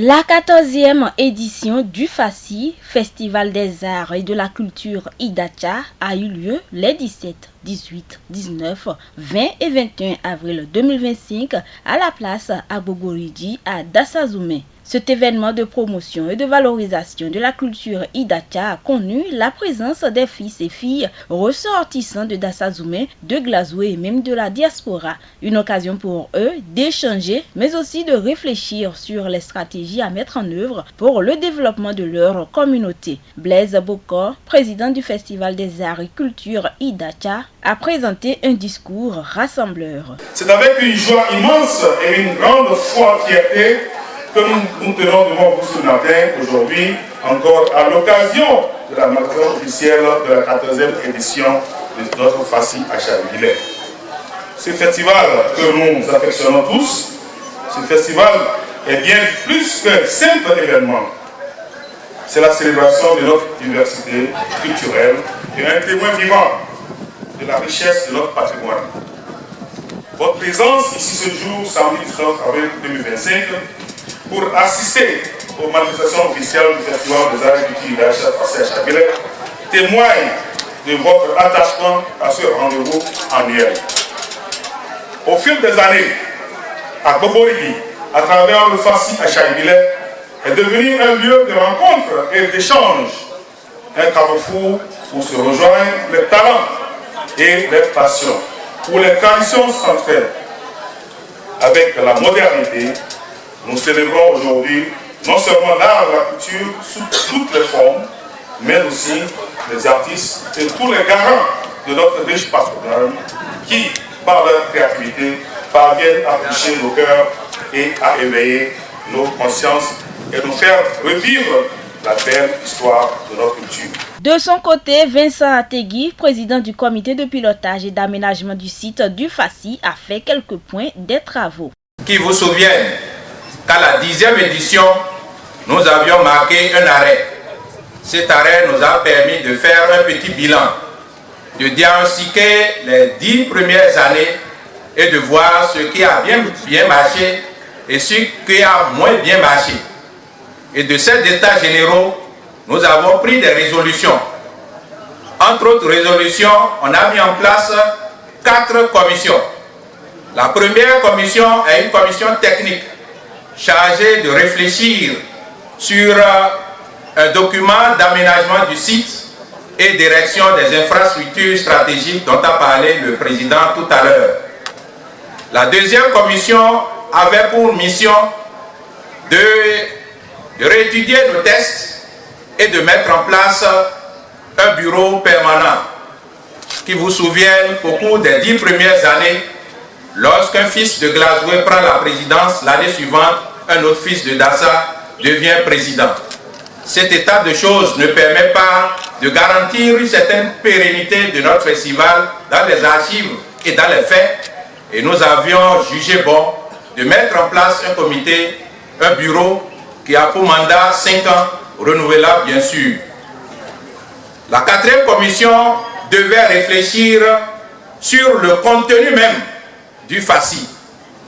La 14e édition du FACI, Festival des Arts et de la Culture Idacha, a eu lieu les 17, 18, 19, 20 et 21 avril 2025 à la place Abogoridi à Dassazoumé. Cet événement de promotion et de valorisation de la culture Idacha a connu la présence des fils et filles ressortissants de Dassazoumé, de Glazoué et même de la diaspora. Une occasion pour eux d'échanger, mais aussi de réfléchir sur les stratégies à mettre en œuvre pour le développement de leur communauté. Blaise Bokor, président du Festival des Arts et Culture Idacha, a présenté un discours rassembleur. C'est avec une joie immense et une grande fierté que nous tenons devant vous ce matin, aujourd'hui, encore à l'occasion de la marque officielle de la 14e édition de notre FACI à Charles-Guillet. Ce festival que nous affectionnons tous, ce festival est bien plus qu'un simple événement. C'est la célébration de notre diversité culturelle et un témoin vivant de la richesse de notre patrimoine. Votre présence ici ce jour, samedi 30 avril 2025, pour assister aux manifestations officielles du Festival des Arts et Culture Idacha FACI à Charles-Guillet témoigne de votre attachement à ce rendez-vous annuel. Au fil des années, Abogoridi, à travers le FACI à Charles-Guillet, est devenu un lieu de rencontre et d'échange, un carrefour où se rejoignent les talents et les passions, où les traditions s'entraident. Avec la modernité, nous célébrons aujourd'hui non seulement l'art et la culture sous toutes les formes, mais aussi les artistes et tous les garants de notre riche patrimoine qui, par leur créativité, parviennent à toucher nos cœurs et à éveiller nos consciences et nous faire revivre la belle histoire de notre culture. De son côté, Vincent Ategui, président du comité de pilotage et d'aménagement du site du FACI, a fait quelques points des travaux. Qui vous souviennent qu'à la 10e édition, nous avions marqué un arrêt. Cet arrêt nous a permis de faire un petit bilan, de diagnostiquer les 10 premières années et de voir ce qui a bien marché et ce qui a moins bien marché. Et de cet état généraux, nous avons pris des résolutions. Entre autres résolutions, on a mis en place 4 commissions. La première commission est une commission technique chargée de réfléchir sur un document d'aménagement du site et d'érection des infrastructures stratégiques dont a parlé le président tout à l'heure. La deuxième commission avait pour mission de réétudier nos textes et de mettre en place un bureau permanent qui vous souvienne qu'au cours des 10 premières années, lorsqu'un fils de Glazoué prend la présidence, l'année suivante, un autre fils de Dassa devient président. Cet état de choses ne permet pas de garantir une certaine pérennité de notre festival dans les archives et dans les faits. Et nous avions jugé bon de mettre en place un comité, un bureau qui a pour mandat 5 ans, renouvelable bien sûr. La 4e commission devait réfléchir sur le contenu même du FACI.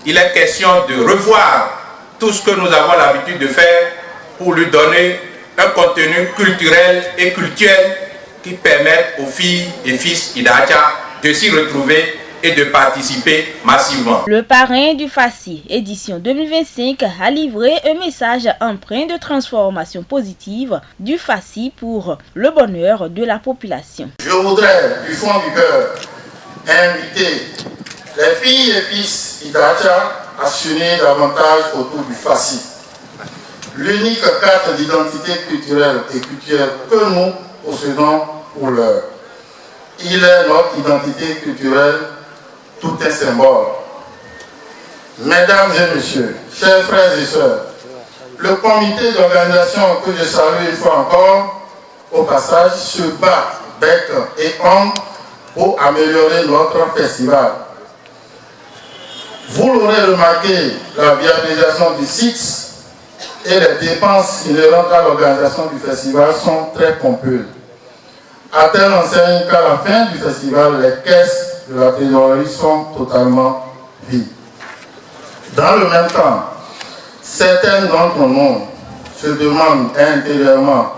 Il est question de revoir tout ce que nous avons l'habitude de faire pour lui donner un contenu culturel et cultuel qui permette aux filles et fils Idacha de s'y retrouver et de participer massivement. Le parrain du FACI, édition 2025, a livré un message empreint de transformation positive du FACI pour le bonheur de la population. Je voudrais, du fond du cœur, inviter les filles et fils Idacha à s'unir davantage autour du FACI. L'unique carte d'identité culturelle et culturelle que nous possédons pour l'heure. Il est notre identité culturelle, tout un symbole. Mesdames et messieurs, chers frères et sœurs, le comité d'organisation que je salue une fois encore, au passage, se bat bec et ongle pour améliorer notre festival. Vous l'aurez remarqué, la viabilisation du site et les dépenses inhérentes à l'organisation du festival sont très pompeuses. À telle enseigne qu'à la fin du festival, les caisses de la trésorerie sont totalement vides. Dans le même temps, certaines d'entre nous se demandent intérieurement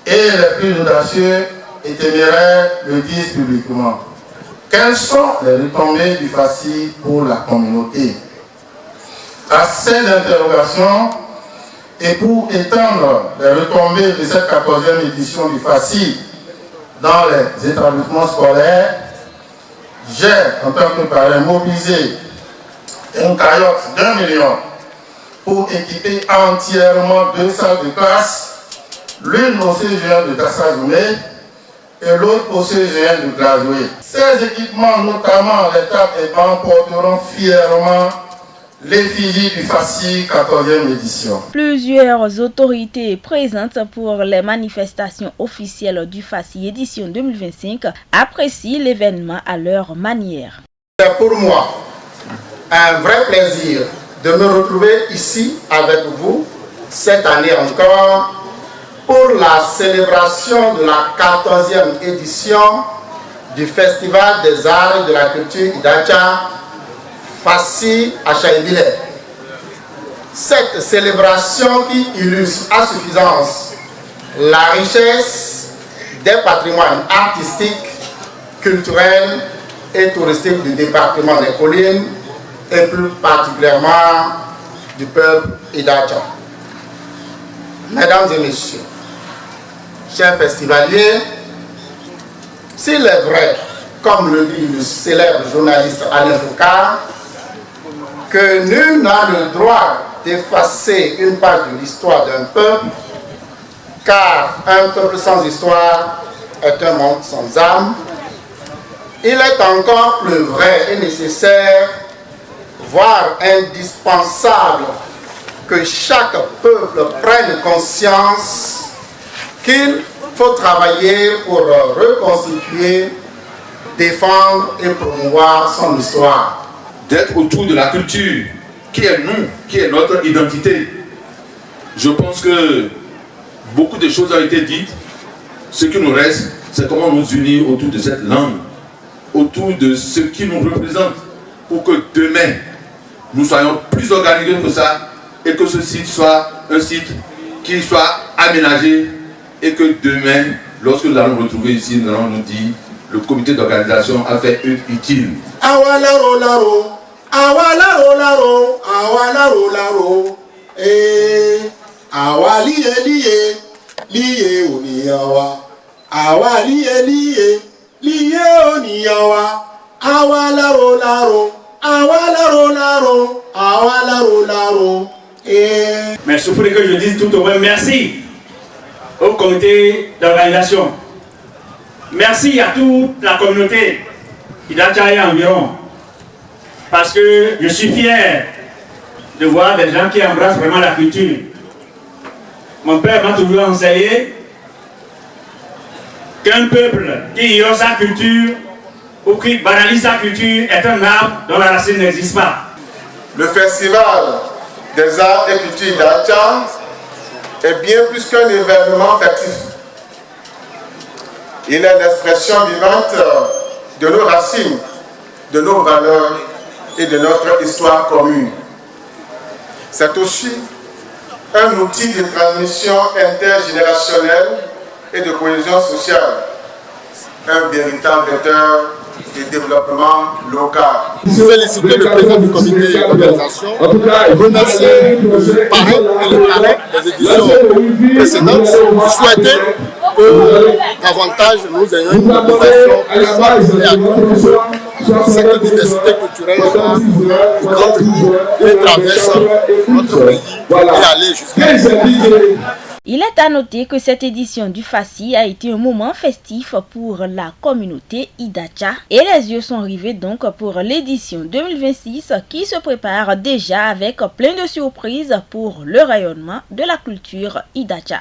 et les plus audacieux et téméraires le disent publiquement. Quelles sont les retombées du FACI pour la communauté? À ces interrogations, et pour étendre les retombées de cette 14e édition du FACI dans les établissements scolaires, j'ai, en tant que parrain, mobilisé une cagnotte d'1 million pour équiper entièrement 2 salles de classe, l'une au CGN de Tassazoumé et l'autre au CGN de Glazoué. Ces équipements, notamment les tables et bancs, porteront fièrement l'effigie du FACI 14e édition. Plusieurs autorités présentes pour les manifestations officielles du FACI édition 2025 apprécient l'événement à leur manière. C'est pour moi un vrai plaisir de me retrouver ici avec vous cette année encore pour la célébration de la 14e édition du Festival des Arts et de la Culture Idacha FACI à Chaïbile. Cette célébration qui illustre à suffisance la richesse des patrimoines artistiques, culturels et touristiques du département des Collines et plus particulièrement du peuple Idacha. Mesdames et messieurs, chers festivaliers, s'il est vrai, comme le dit le célèbre journaliste Alain Foucault, que nul n'a le droit d'effacer une page de l'histoire d'un peuple, car un peuple sans histoire est un monde sans âme, il est encore plus vrai et nécessaire, voire indispensable, que chaque peuple prenne conscience qu'il faut travailler pour reconstituer, défendre et promouvoir son histoire. D'être autour de la culture, qui est nous, qui est notre identité. Je pense que beaucoup de choses ont été dites. Ce qui nous reste, c'est comment nous unir autour de cette langue, autour de ce qui nous représente, pour que demain, nous soyons plus organisés que ça, et que ce site soit un site qui soit aménagé, et que demain, lorsque nous allons nous retrouver ici, nous allons nous dire, le comité d'organisation a fait œuvre utile. Awalaro laro, awalaro laro, awalaro laro, awali liye, liye uniyawa, awali liye, liye uniyawa, awalaro laro, awalaro laro, awalaro laro. Mais il faudrait que je dise tout au moins merci au comité d'organisation. Merci à toute la communauté Idacha et environ. Parce que je suis fier de voir des gens qui embrassent vraiment la culture. Mon père m'a toujours enseigné qu'un peuple qui ignore sa culture ou qui banalise sa culture est un arbre dont la racine n'existe pas. Le festival des arts et culture Idacha est bien plus qu'un événement festif. Il est l'expression vivante de nos racines, de nos valeurs et de notre histoire commune. C'est aussi un outil de transmission intergénérationnelle et de cohésion sociale, un véritable vecteur de développement local. Féliciter le président du comité d'organisation, remercier le parrain et le parrain des éditions précédentes, souhaiter que davantage nous ayons une organisation qui soit tournée à tout cette diversité culturelle du grand pays et traverse notre pays et aller jusqu'à. Il est à noter que cette édition du FACI a été un moment festif pour la communauté Idacha et les yeux sont rivés donc pour l'édition 2026 qui se prépare déjà avec plein de surprises pour le rayonnement de la culture Idacha.